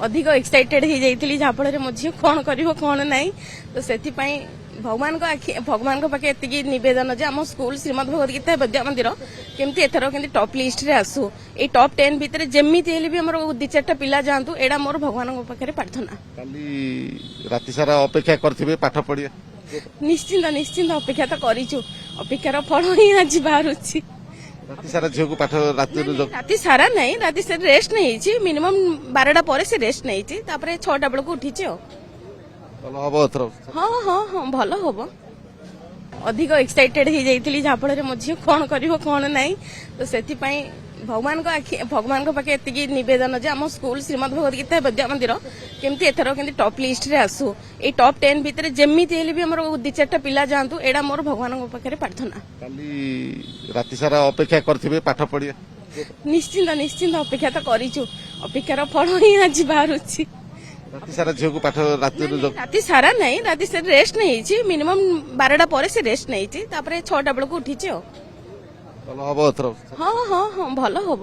अधिक एक्साइटेड हो जाइली जहाँफल मो झी कौन कर कौन ना तो से भगवान भगवान पाखे एति नवेदन जे आम स्कूल श्रीमद भगवत गीता विद्या मंदिर केमती एथर के टॉप लिस्ट रे आसू ए टॉप 10 भितर जेमिति हेले भी हमर दि चारटा पिला जातु एडा मोर भगवान पाखे प्रार्थना। काली राति सारा अपेक्षा करथिबे पाठ पढ़िए निश्चिंत निश्चिंत अपेक्षा तो करिछु अपेक्षार फल ही आज बाहरुछि। राति सारा झियो को पाठ राति सारा नहीं राति से रेस्ट नहीं मिनिमम 12टा पर से रेस्ट नहीं तापर 6टा बेल को उठी हाँ हाँ हाँ भल हम अधिक एक्साइटेड हो जाइली जहाँफल मो झी कौन कर कौन ना तो से भगवान पाखे एति नवेदन जे आम स्कूल श्रीमद भगवत गीता विद्या मंदिर केमती एथर के टॉप लिस्ट रे आसू ए टॉप 10 भितर जेमिति हेले भी हमर दि चारटा पिला जातु एडा मोर भगवान पाखे प्रार्थना। काली राति सारा अपेक्षा करथिबे पाठ पढ़िए निश्चिंत निश्चिंत अपेक्षा तो करिछु अपेक्षार फल ही आज बाहरुछि। राति सारा झियो को पाठ राति सारा नहीं राति से रेस्ट नहीं मिनिमम 12टा पर से रेस्ट नहीं तापर 6टा बेल को उठी हाँ हाँ हाँ भल हम।